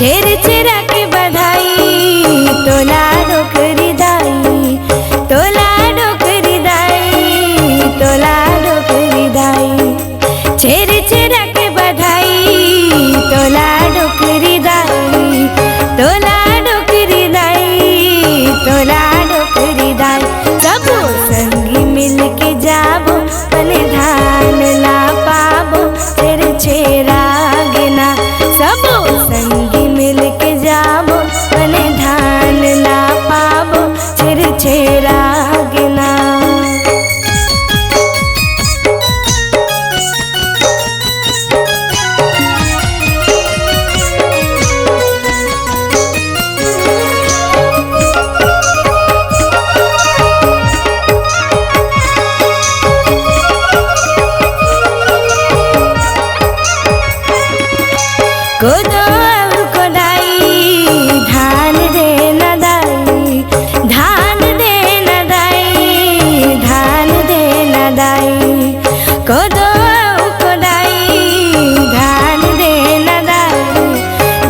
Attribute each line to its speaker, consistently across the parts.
Speaker 1: छेर छेरा के बधाई तोला डोकरी दाई, तोला डोकरी दाई, तोला डोकरी दाई। छेर छेरा के बधाई तोला डोकरी दाई, तोला डोकरी दाई, तोला डोकरी दाई। सबो संगी मिल के जाबो बने धान ला पाबो छेर छेरा गिना। सबो संगी मिल के जाबो बने धान ला पाबो छेर छेरा गिना। कोदो और कोदाई धान दे न दाई, धान दे न दाई, धान दे न दाई। कोदो और कोदाई धान दे न दाई,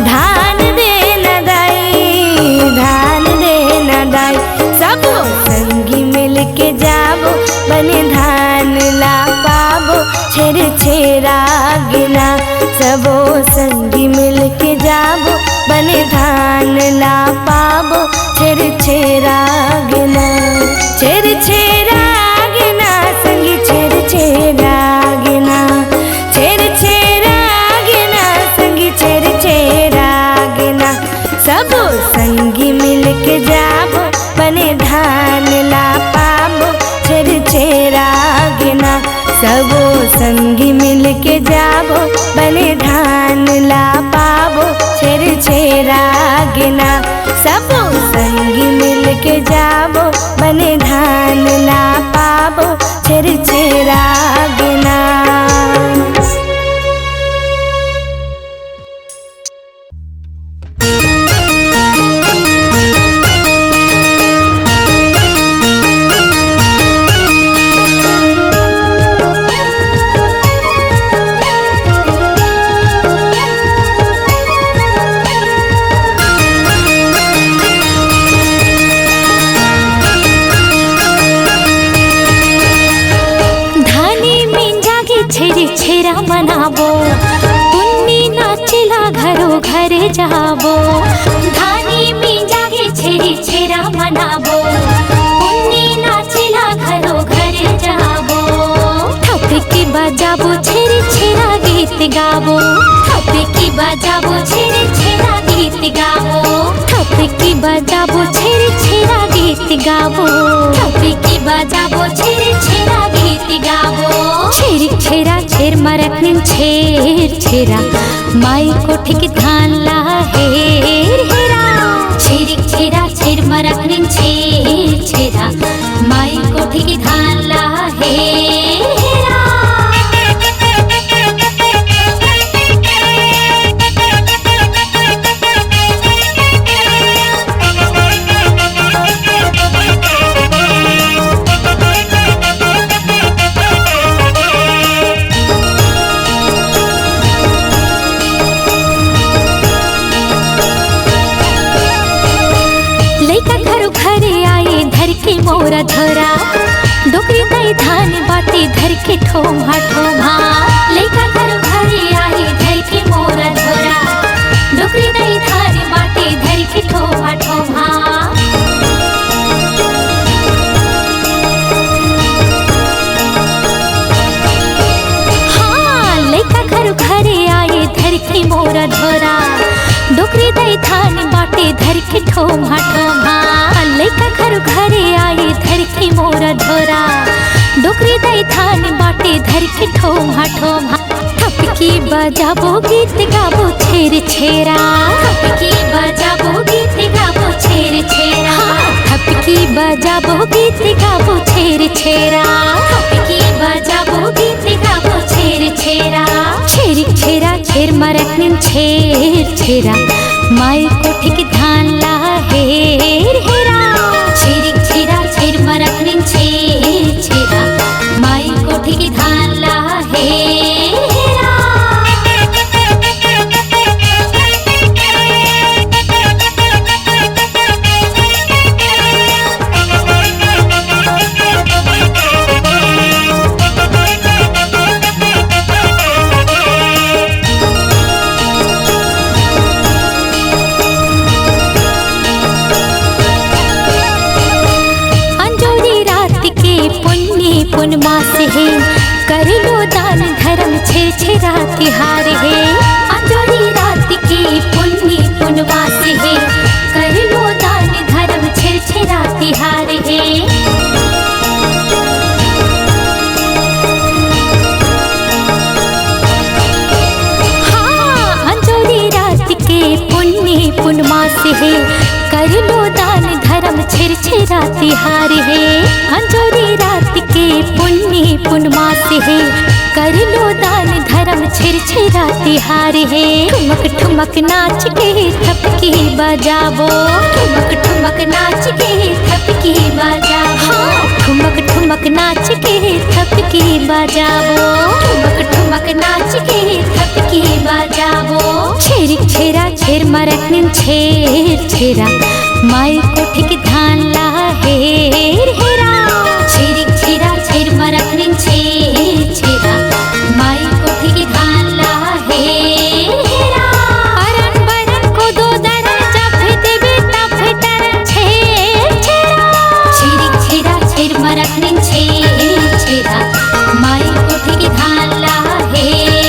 Speaker 1: धान दे न दाई, धान दे न दाई। सबो संगी मिल के जाबो बने धान ला पाबो छेर छेरा गिना। सबो संगी मिल के जाबो बने धान ला पाबो छेर छेरा गिना। छेर छेरा गिना संगी छेर छेरा गिना, छेर छेरा गिना संगी छेर छेरा गिना। सबो संगी मिल के जाबो बने धान ला पाबो छेर छेरा गिना। सबो संगी मिल के जाबो बने धान ला पाबो छेर छेरा गिना। सबो संगी मिल के जाबो बने धान ला पाबो छेर छेरा गिना।
Speaker 2: छेरा मनाबो पुन्नी नाचिला घरो घरे जाबो। धानी में जागे छेरी छेरा मनाबो पुन्नी नाचिला घरो घरे जाबो। थपकी बजाबो छेरी छेरा गीत गाबो, थपकी बजाबो छेरी छेरा गीत गाबो, थपकी बजाबो छेरी छेरा गीत गाबो, थपकी बजाबो छेरी छेरा गीत गाबो। छेरी छेरा छेर मरकनिन छेर छेरा माई कोठी की धान ला हेर हेरा। छेरी छेरा छेर मरकनिन छेर छेरा माई कोठी की धान ला हेर हेरा। मोरा धरा डोकरी दई धान बाटे धर के ठोमा ठोमा। लइका घर घरे आई धर के मोरा धरा डोकरी दई धान बाटे धर के ठोमा ठोमा। हाँ लइका घर घरे आई धर के मोरा धरा डोकरी दई धान बाटे धर के ठोमा ठोमा। लइका घर घरे आई धर के मोरा धरा डोकरी दई धान बाटे धर के ठोमा ठोमा। थपकी बजाबो गीत गाबो छेर छेरा, थपकी बजाबो गीत गाबो छेर छेरा। थपकी बजाबो गीत गाबो छेर छेरा, थपकी बजाबो गीत गाबो छेर छेरा। छेरी छेरा छेर मरकनिन छेर छेरा माई कोठी की धान ला हेर हेरा। छेरी छेरा छेर मरकनिन छेर छेरा माई कोठी की धान ला हेर हेरा। से है कर लो दान धर्म छे छेरा तिहार है अंजोरी रात की पुन्नी पुनवा से है कर लो दान धर्म छे छेरा तिहार है। पुण्य पुनमा से है कर लो दान धर्म छिर छिरा तिहार है अंजोरी रात के पुण्य पुनमा से है कर लो दान धर्म छिर छिरा तिहार है। ठुमक ठुमक नाच के थपकी बजाबो ठुमक ठुमक नाच के थपकी बजाबो ठुमक ठुमक नाच के थपकी बजाबो ठुमक ठुमक नाच के थपकी बजाबो छेरिक छेरा छेर मरकनिन छेर छेरा माई कोठी के धान ला हेर हेरा छेरिक छेरा छेर मरकनिन छेर छेरा माई कोठी के धान ला हेर हेरा अरन बरन को दो दरन जब देबे तब तरन छेर छेरा छेरिक छेरा छेर मरकनिन छेर छेरा माई कोठी के धान ला हेर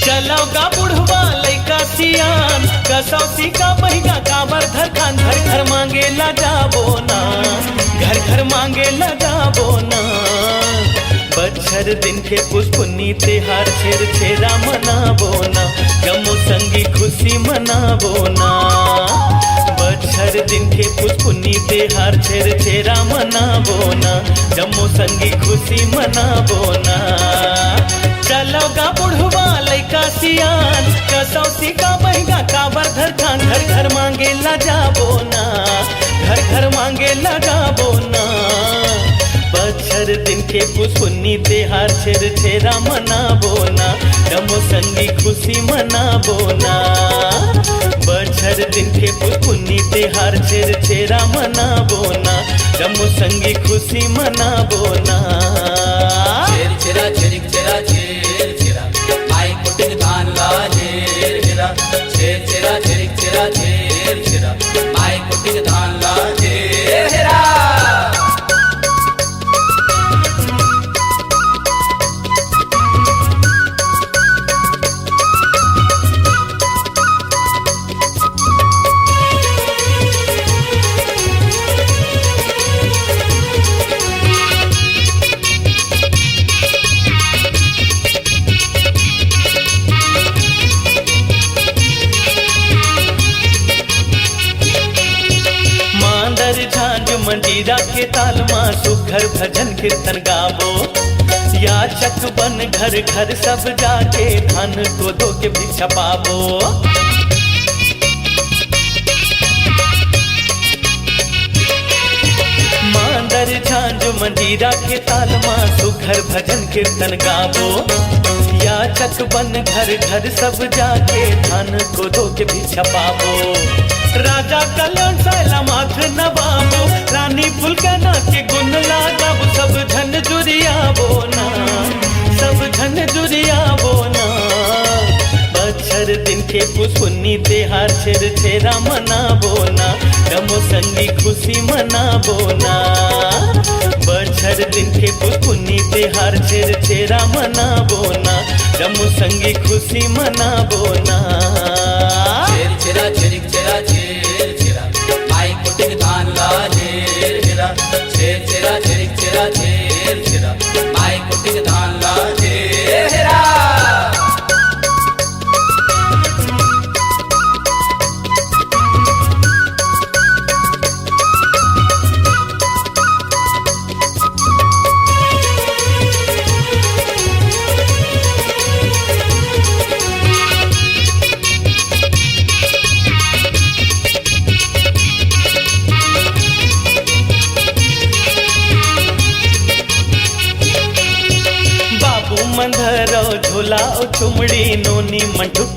Speaker 3: चलौगा बुढ़वा लैका सियान कसौती का महिगा काबर धर खान घर घर मांगे ला जाबो ना घर घर मांगे ला जाबो ना बच्छर दिन के पुष्पुन्नी त्योहार छेर छेरा मनाबो ना जम्मू संगी खुशी मनाबो ना बच्छर दिन के पुष्पुन्नी त्योहार छेर छेरा मनाबो ना जम्मू संगी खुशी मनाबो ना चलौगा बुढ़वा लैका सियान कसौती का महिगा काबर धर खान घर घर मांगे ला जाबो ना घर घर मांगे ला जाबो ना बच्छर दिन के पुष्पुन्नी त्योहार छेर छेरा मनाबो ना जम्मू संगी खुशी मनाबो ना बच्छर दिन के पुष्पुन्नी त्योहार छेर छेरा मनाबो ना जम्मू संगी खुशी मनाबो ना
Speaker 4: छेर छेरा छेरिक छेरा छेर छेरा माई कोटिक धान ला छेर छेरा छेर छेरा छेरिक छेरा छेर छेरा माई कोटिक धान ला छेर छेरा
Speaker 3: मंजीरा के ताल माँ सुघर भजन कीर्तन गावो या चक बन घर घर सब जाके धन को दो के भिक्षा पावो मांदर झांझ मंजीरा के ताल माँ सुघर भजन कीर्तन गावो या चक बन घर घर सब जाके धन को दो के भिक्षा पावो राजा कल्याण सैला माथ नवाबो रानी फुलकना के गुण लगाबो सब धन जुरियाबो ना सब धन जुरियाबो ना बच्छर दिन के पुष्पुन्नी त्योहार छेर छेरा मनाबो ना जम्मू संगी खुशी मनाबो ना बच्छर दिन के पुष्पुन्नी त्योहार छेर छेरा मनाबो ना जम्मू संगी खुशी मनाबो ना
Speaker 4: छेर छेरा छेरिक छेरा छेर छेरा माई कोटिक धान ला छेर छेरा छेर छेरा छेरिक छेरा छेर छेरा माई कोटिक धान ला छेर छेरा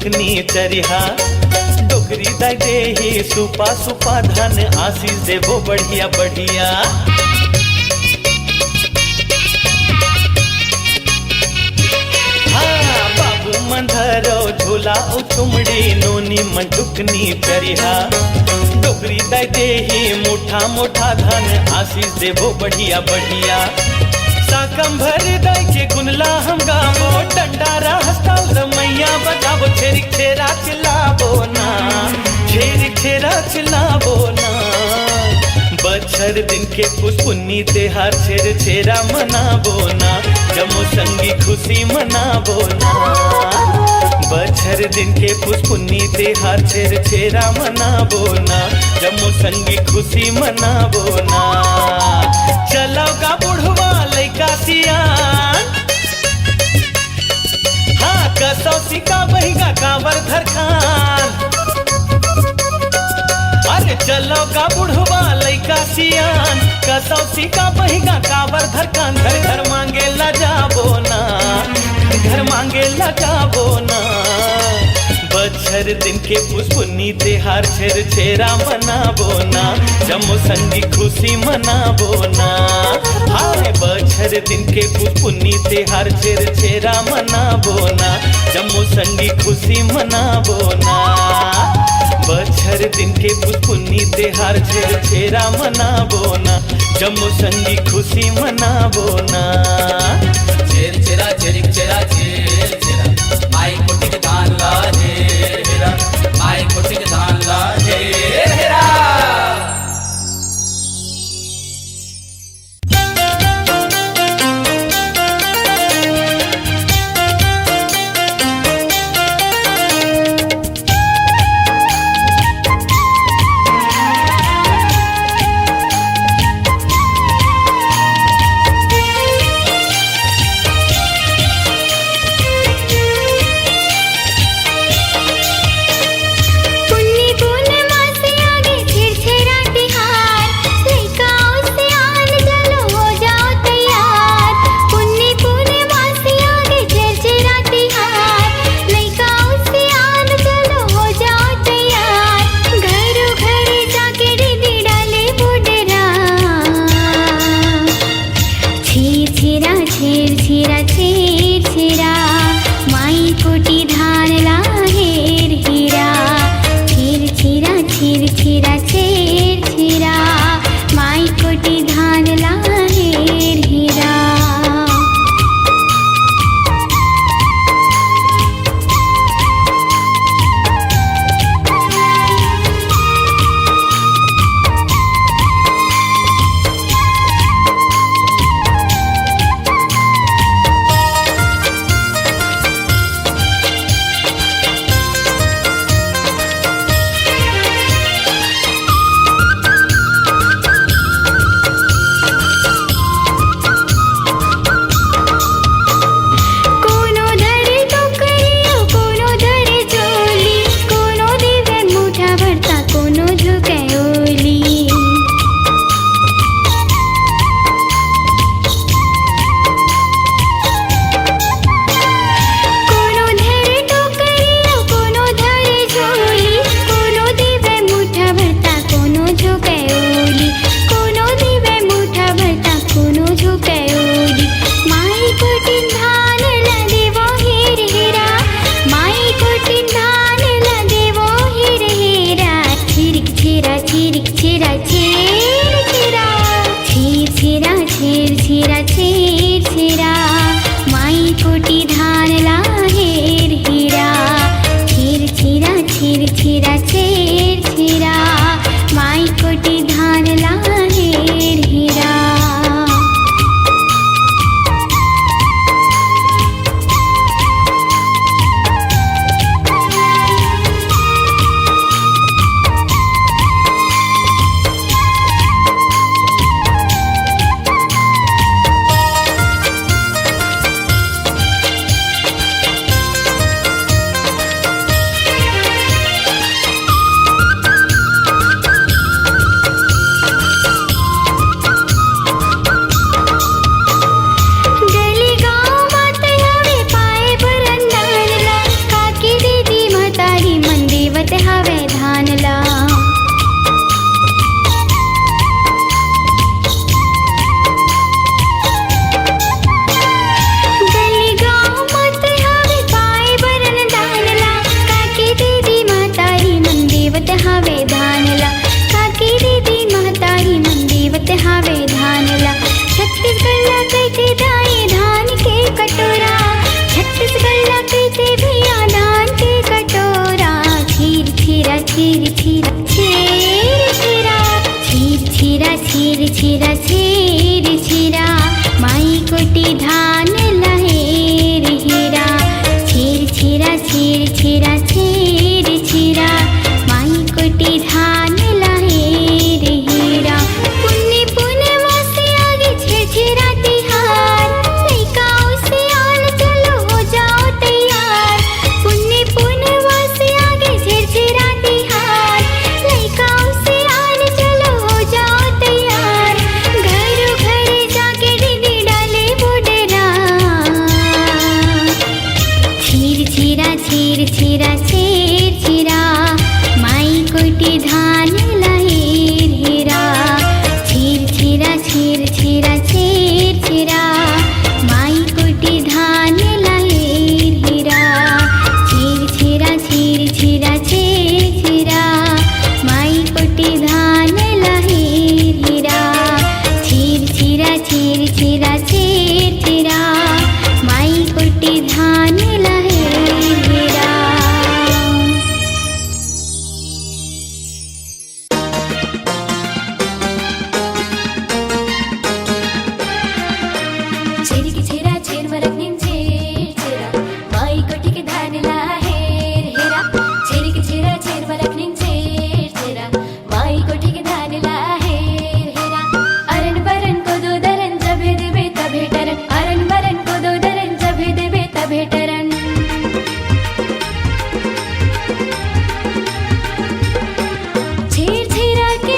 Speaker 3: टुकनी चरिहा डोकरी दाई देही सुपा सुपा धन आशीष देवो बढ़िया बढ़िया हाँ बाबू मंधरो झूला उचुमड़ी नोनी मन टुकनी चरिहा डोकरी दाई देही मोठा मोठा धन आशीष देवो बढ़िया बढ़िया साकम भर दाई के गुनला हम गावो डंडारा हस्ताल रमैया बजावो छेरिक छेरा चिल्लावो ना छेरिक छेरा चिल्लावो ना बछर दिन के पुष्पुन्नी त्योहार छेर छेरा मनावो ना जमो संगी खुशी मनावो ना बछर दिन के पुष्पुन्नी त्योहार छेर छेरा मनावो ना जमो संगी खुशी मनावो ना चलो का बुढ़वा लइका सियान हाँ कसौसी का बहिगा कांवर धर खान अरे चलो का बुढ़वा लइका सियान कसौसी का बहिगा कांवर धर खान घर घर मांगे ला जाबो ना घर मांगे ला जाबो ना बछर दिन के पुष्पुन्नी त्योहार छेर छेरा मनाबो ना जमो संगी खुशी मनाबो ना हाय बछर दिन के पुष्पुन्नी त्योहार छेर छेरा मनाबो ना जमो संगी खुशी मनाबो ना बछर दिन के पुष्पुन्नी त्योहार छेर छेरा मनाबो ना जमो संगी खुशी मनाबो ना
Speaker 4: छेर छेरा छेरिक छेरा छेर छेरा माई कोटिक धान ला ढेर हेरा माई कोटिक धान ला ढेर हेरा
Speaker 2: छेर छेरा के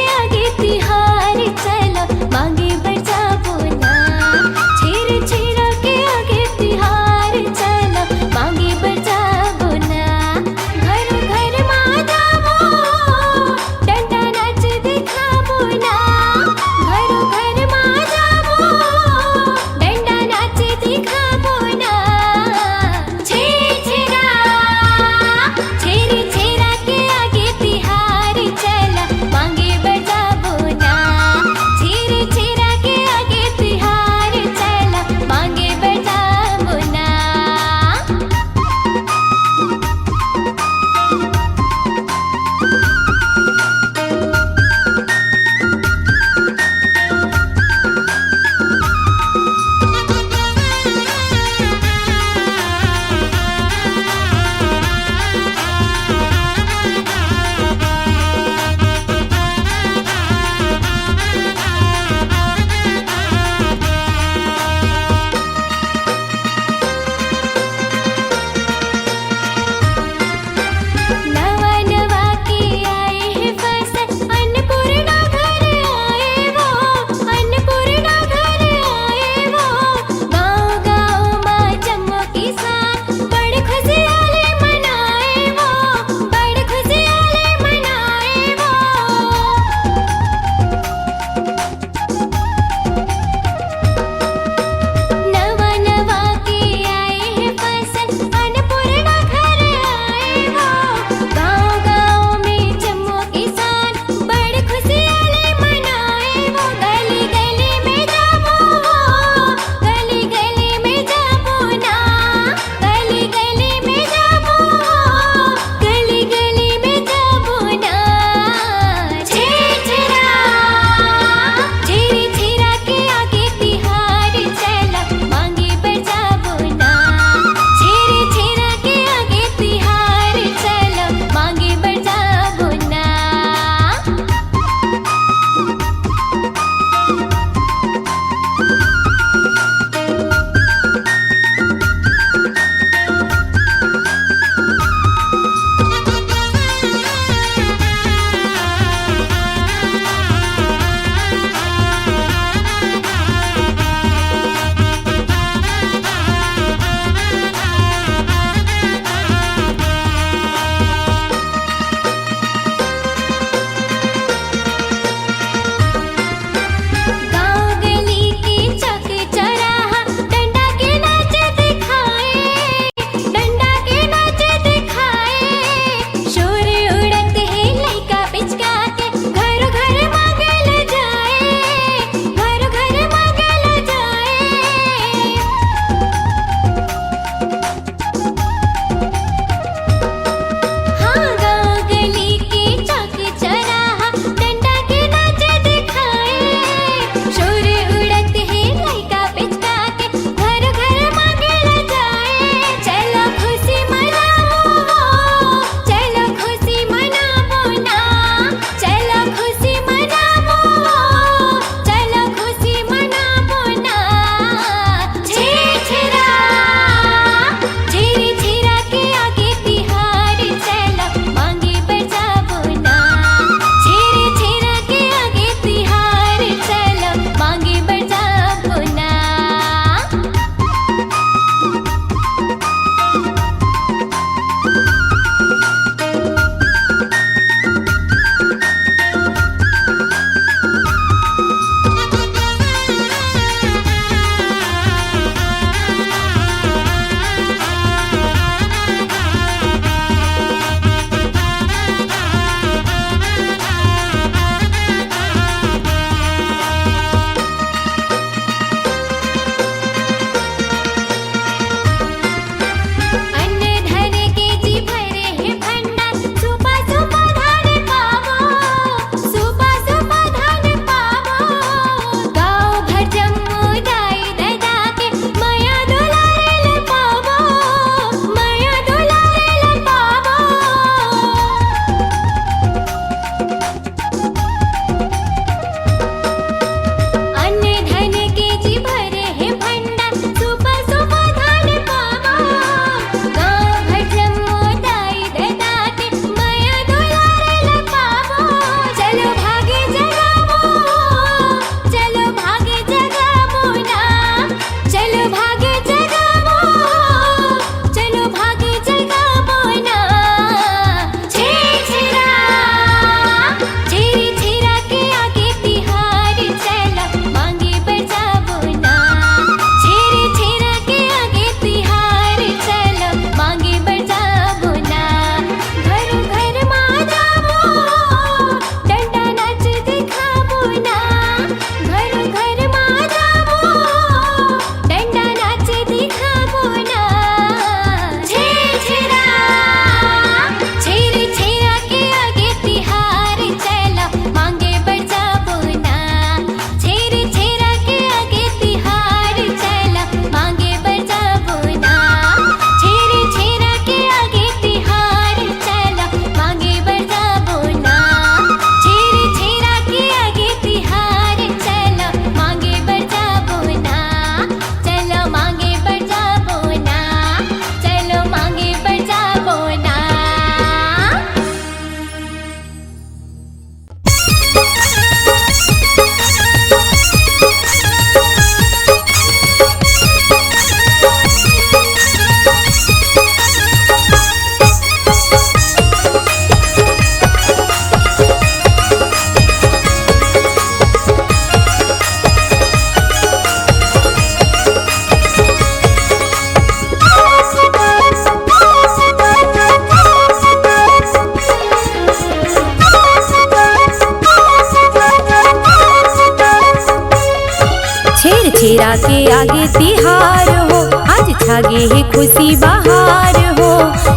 Speaker 1: छेरा के आगे तिहार हो, आज छागे है खुशी बहार हो।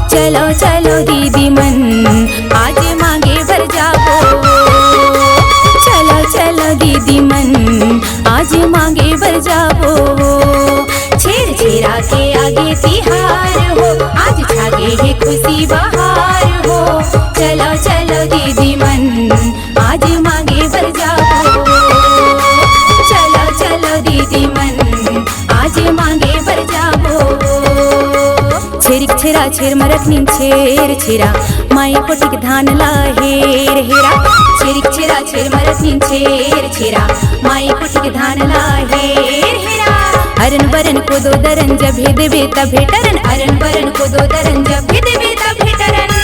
Speaker 1: चलो चलो दीदी मन आज मांगे भर जाबो, चलो चलो दीदी मन आज मांगे भर जाबो। छेर छेरा के आगे तिहार हो, आज छागे है खुशी बहार हो। चलो चलो दीदी मन आज मांगे भर जाबो, चलो चलो दीदी मन आज मांगे भर जाबो। छेरिक छेरा छेर मरखनीन छेर छेरा माई कोटिक धान ला हेर हेरा। छेरिक छेरा छेर मरखनीन छेर छेरा माई कोटिक धान ला हेर हेरा। अरन बरन को दो दरन जब भेदबे तब भेटरन, अरन बरन को दो दरन जब भेदबे तब भेटरन।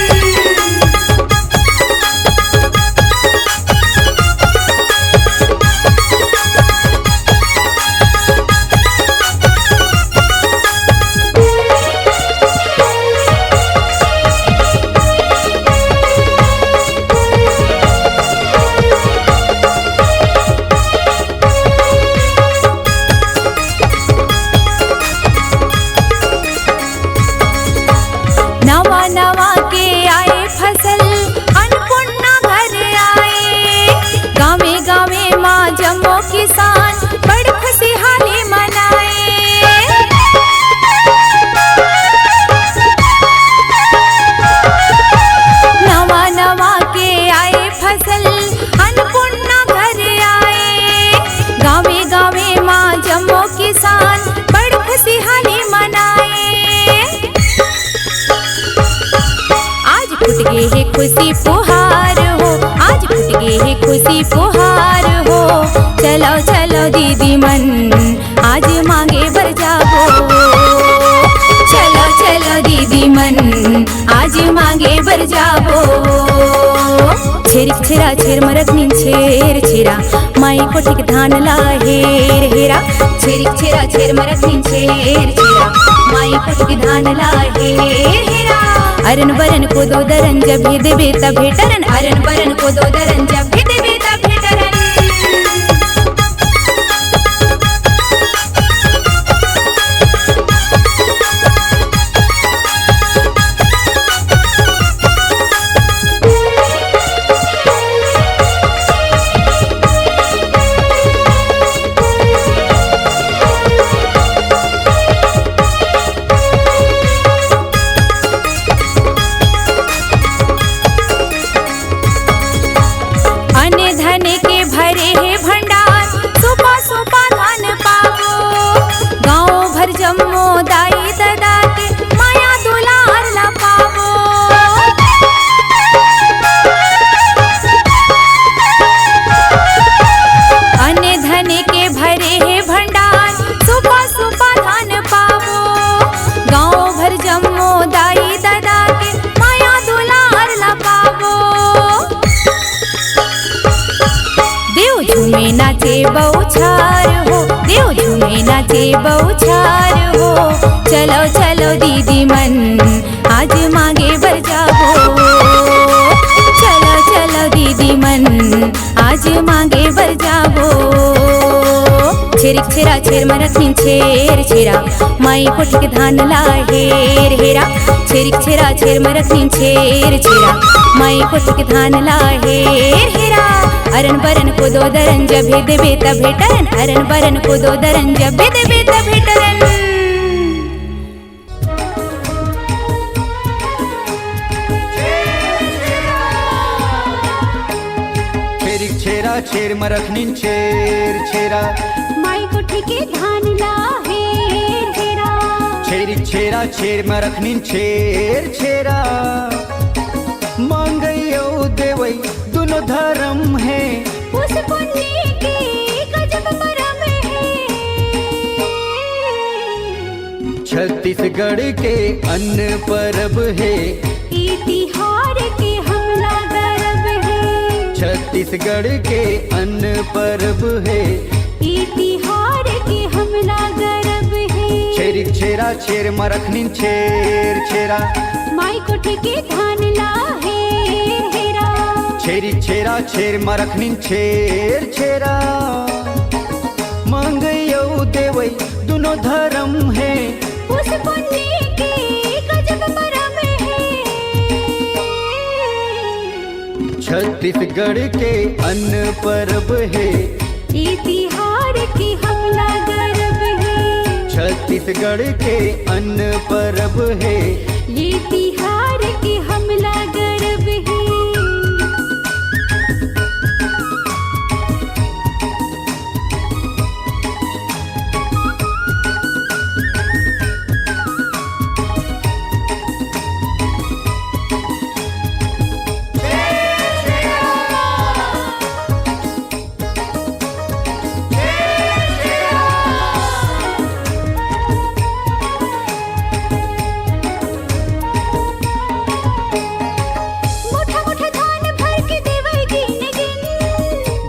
Speaker 1: नवा नवा के आए फसल अन्नपूर्णा घर आए। गावे गावे माँ जम्मो किसान बड़ खुशहाली मनाए। नवा नवा के आए फसल अन्नपूर्णा घर आए। गावे गावे माँ जम्मो किसान बड़ खुशहाली मनाए। फुट गए है खुशी फुहार हो, आज फुट गए है खुशी फुहार हो। चलो चलो दीदी मन आज मांगे भर जाबो, चलो चलो दीदी मन आज मांगे भर जाबो। छेरिक छेरा छेर मरखनीन छेर छेरा माई कोटिक धान ला हेर हेरा। छेरिक छेरा छेर मरखनीन छेर छेरा माई कोटिक धान ला हेर हेरा। अरन बरन को दो दरन जब भेदबे तब भेटरन, अरन बरन को दो दरन जब भेदबे तब भेटरन। झूमे नाचे बौछार हो, देव झूमे नाचे बौछार हो। चलो चलो दीदी मन आज मांगे भर जाबो, चलो चलो दीदी मन आज मांगे भर जाबो। छेरिक छेरा छेर मरखनीन छेर छेरा माई कोटिक धान ला हेर हेरा। छेरिक छेरा छेर मरखनीन छेर छेरा माई कोटिक धान ला हेर हेरा। अरन बरन को दो दरन जब भेदबे तब भेटरन, अरन बरन को दो दरन जब भेदबे तब भेटरन।
Speaker 5: छेरिक छेरा छेर मरखनीन छेर छेरा
Speaker 2: माई कोठी के धान ला हेर हेरा।
Speaker 5: छेरिक छेरा छेर मरखनीन छेर छेरा मांगयो देवई दोनों धर्म है,
Speaker 2: उस पुण्य के गजब मरम है।
Speaker 5: छत्तीसगढ़ के अन्न परब है,
Speaker 2: ई तिहार के हमला गर्व है।
Speaker 5: छत्तीसगढ़ के अन्न परब है,
Speaker 2: ई तिहार के हमला गर्व है।
Speaker 5: छेरिक छेरा छेर मरखनीन छेर छेरा
Speaker 2: माई कोठी के धान ला हेर हेरा।
Speaker 5: छेरिक छेरा छेर मरखनीन छेर छेरा मांगयो देवई दोनों धर्म है।
Speaker 2: उस पुण्य के गजब परम है।
Speaker 5: छत्तीसगढ़ के अन्न परब है।
Speaker 2: ये तिहार की हमला गर्व है।
Speaker 5: छत्तीसगढ़ के अन्न परब है।
Speaker 2: ये तिहार की हमला गर्व है।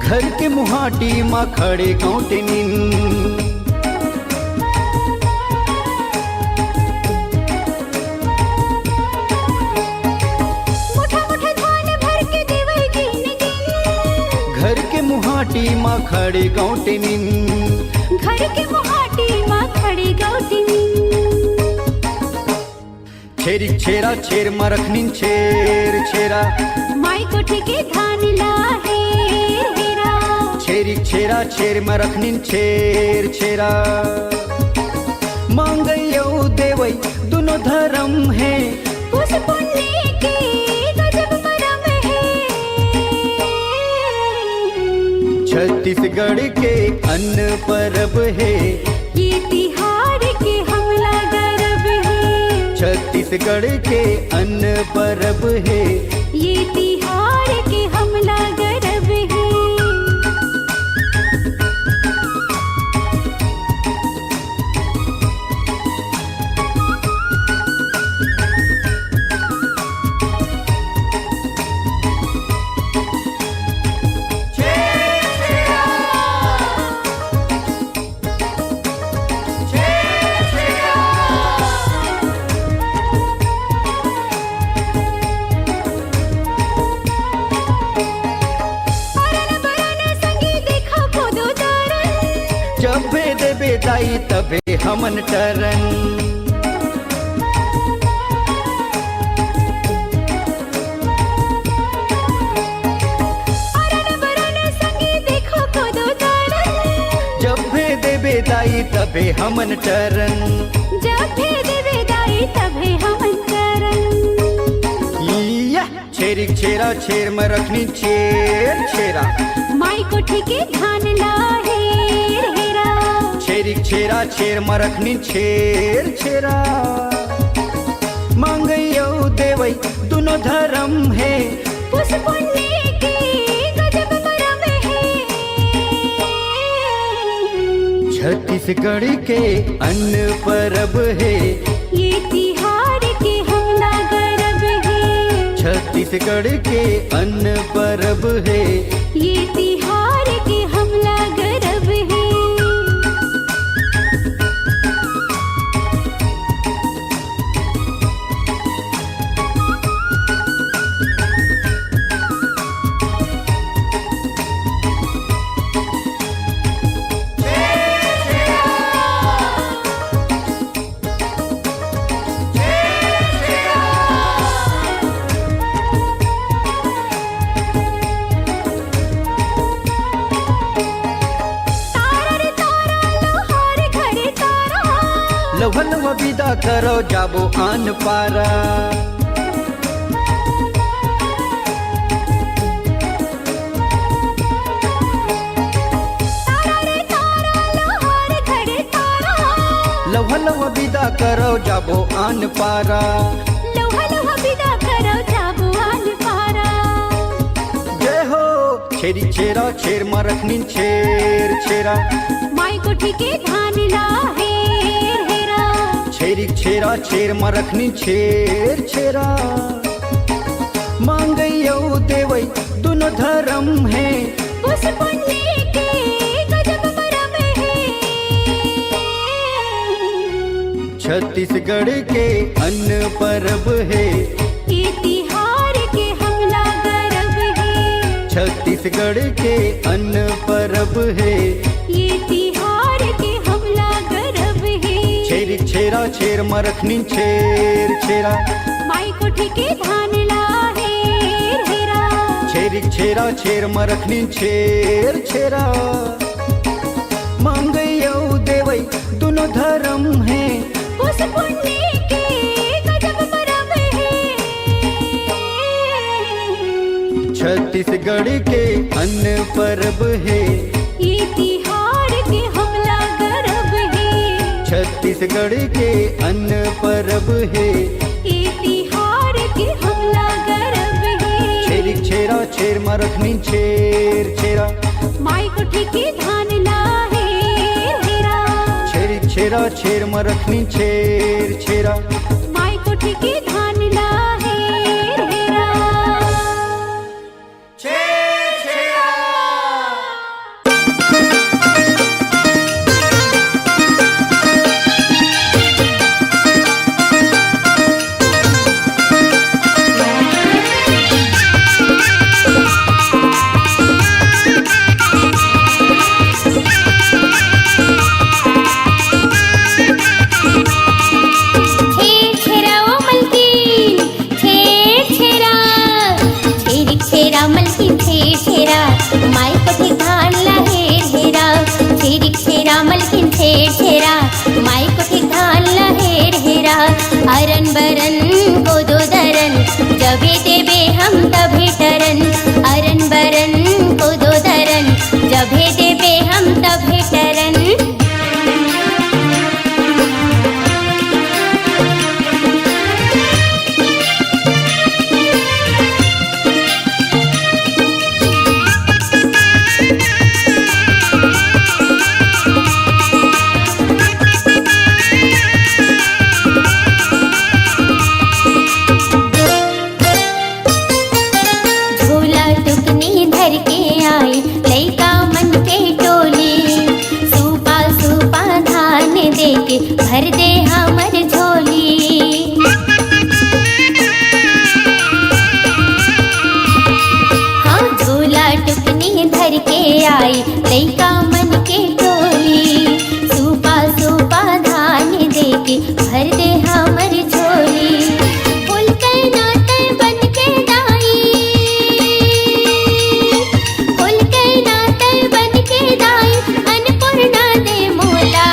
Speaker 5: घर के मुहाटी माँ खड़े गौटनिन। घर के मुहाटी माँ खड़े गौटनिन।
Speaker 2: घर के मुहाटी माँ खड़े गौटनिन।
Speaker 5: छेरी छेरा छेर मरखनिन छेर छेरा।
Speaker 2: माई कोठी के धान ला हेरा।
Speaker 5: छेरी छेरा छेर मरखनिन छेर छेरा। मांगयो देवई दोनों धर्म है।
Speaker 2: उस पुण्य के गजब परम है।
Speaker 5: छत्तीसगढ़ के अन्न परब है।
Speaker 2: ये तिहार के हमला गर्व है।
Speaker 5: छत्तीसगढ़ के अन्न परब है।
Speaker 2: ये तिहार के हमला गर्व है।
Speaker 5: जबे देबे दाई तबे हमन टरन। जबे देबे दाई तबे हमन टरन।
Speaker 2: जबे देबे दाई तबे हमन टरन।
Speaker 5: छेरी छेरा छेर मरखनी छेर छेरा।
Speaker 2: माई कोठी के धान ला हेरा।
Speaker 5: छेरी छेरा छेर मरखनी छेर छेरा। मांगयो देवई दोनों धर्म है।
Speaker 2: उस पुण्य के गजब परम है।
Speaker 5: छत्तीसगढ़ के अन्न परब है।
Speaker 2: ये तिहार के हमला गर्व है।
Speaker 5: छत्तीसगढ़ के अन्न परब है।
Speaker 2: ये तिहार के हमला गर्व है।
Speaker 5: लवलव विदा करो जाबो आन पारा। लवलव विदा करो जाबो आन पारा।
Speaker 2: लवलव विदा करो जाबो आन पारा।
Speaker 5: जय हो छेरी छेरा छेर मरखनी छेर छेरा।
Speaker 2: माई कोठी के धान ला हेरा।
Speaker 5: छेरी छेरा छेर मरखनी छेर छेरा। मांगयो देवई दोनों धर्म है।
Speaker 2: उस पुण्य के गजब परम है।
Speaker 5: छत्तीसगढ़ के अन्न परब है।
Speaker 2: ये तिहार के हमला गर्व है।
Speaker 5: छत्तीसगढ़ के अन्न परब है।
Speaker 2: ये तिहार के हमला
Speaker 5: छेरा छेर मरखनी छेर छेरा
Speaker 2: माई कोठी के धान ला हेर हेरा
Speaker 5: छेरिक छेरा छेर मरखनी छेर छेरा मांगई औ देवई दोनों धर्म है
Speaker 2: उस पुण्य के गजब परब है
Speaker 5: छत्तीसगढ़ के अन्न परब है
Speaker 2: ये तिहाड़ के हमला गरब है
Speaker 5: छत्तीसगढ़ के अन्न परब है
Speaker 2: ये तिहाड़ के हमला गरब है
Speaker 5: छेरिक छेरा छेर मरखनी छेर छेरा
Speaker 2: माई कोठी के धान ला हेर हेरा
Speaker 5: छेरिक छेरा छेर मरखनी छेर छेरा
Speaker 2: माई कोठी के धान ला हेर हेरा अरन बरन को दो दरन जबे देबे हम तभे टरन अरन बरन को दो दरन जबे देबे हम तभे टरन भर दे हमर झोली हाँ झोला टुकनी धर के आई लइका मन के टोली सूपा सूपा धान दे के भर दे हमर झोली फूल के नाते बन के दाई फूल के नाते बन के दाई अन्नपूर्णा दे मोला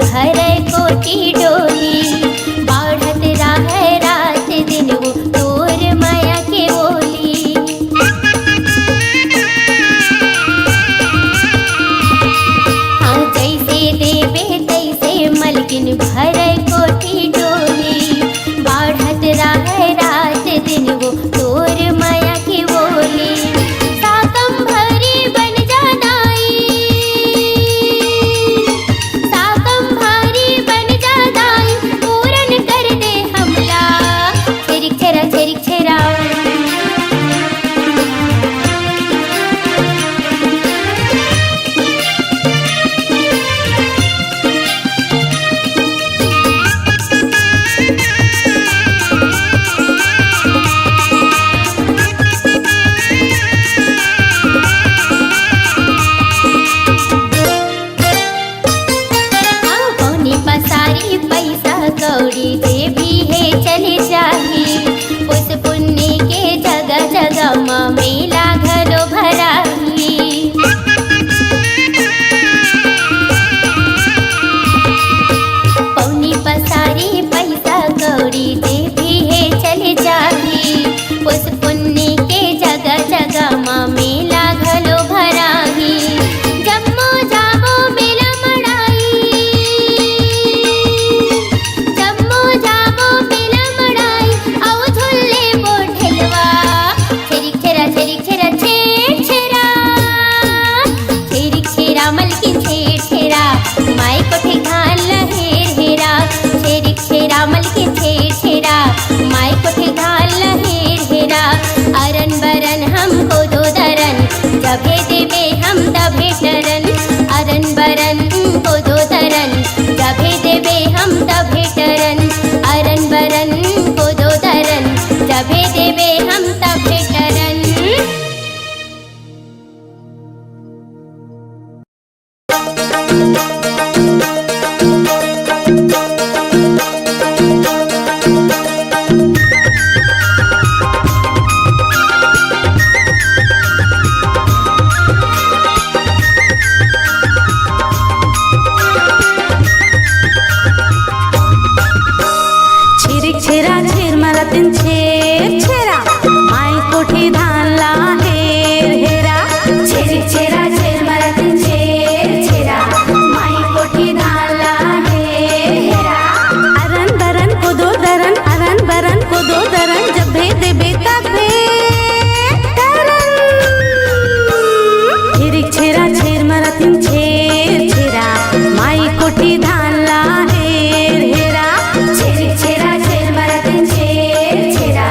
Speaker 2: भर कोटी डोली बाढ़त राह रात दिन वो तोर माया के बोली हाँ जैसे देवे तैसे मलकिन भर कोटी डोली बाढ़त राह रात दिन वो तोर माया के बोली साकम भरी बन जादाई कौड़ी जे भी है चले जाही उस पुण्य के जगह जगह माँ मेला घरो भराही पौनी पसारी पैसा कौड़ी जे भी है चले जाही उस पुण्य के जगह जगह माँ मेला घरो भराही जम्मो जामो मेला मड़ाई जम्मो जामो मेला मड़ाई बरन को दो दरन जभे देवे हम तभे टरन अरन बरन को दो दरन जभे देवे हम तभे टरन
Speaker 1: छिरिक छेरा छेर मरतिन छेर छेरा माई कोठी धान ला हेर हेरा छिरिक छेरा छेर मरतिन छेर छेरा माई कोठी धान ला हेर हेरा अरन बरन को दो दरन अरन बरन को दो दरन जब भेदे बेता भे तरन छिरिक छेरा छेर मरतिन छेर छेरा माई कोठी धान ला हेर हेरा छिरिक छेरा छेर मरतिन छेर छेरा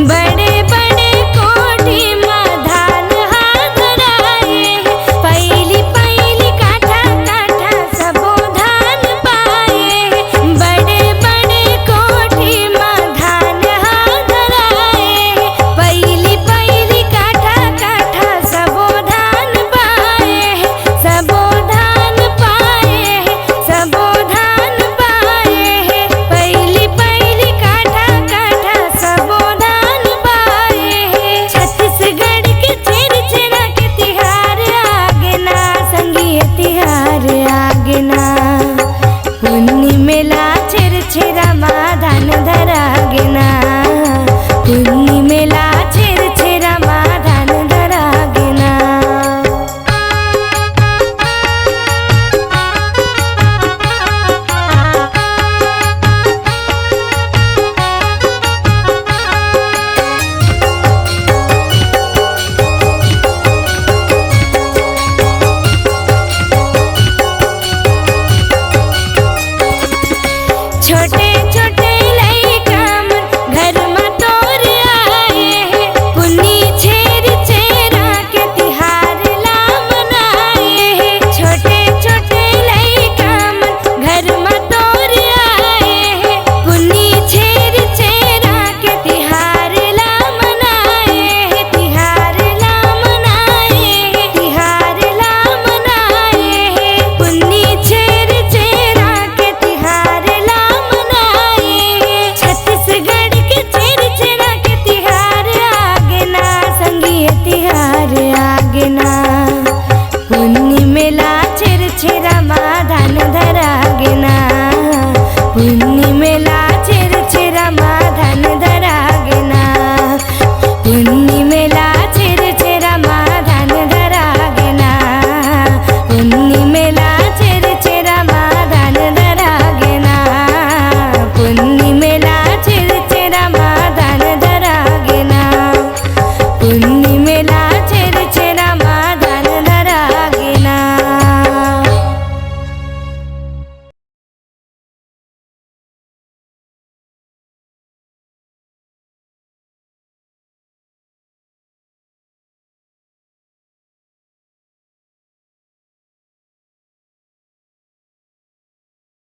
Speaker 1: बड़े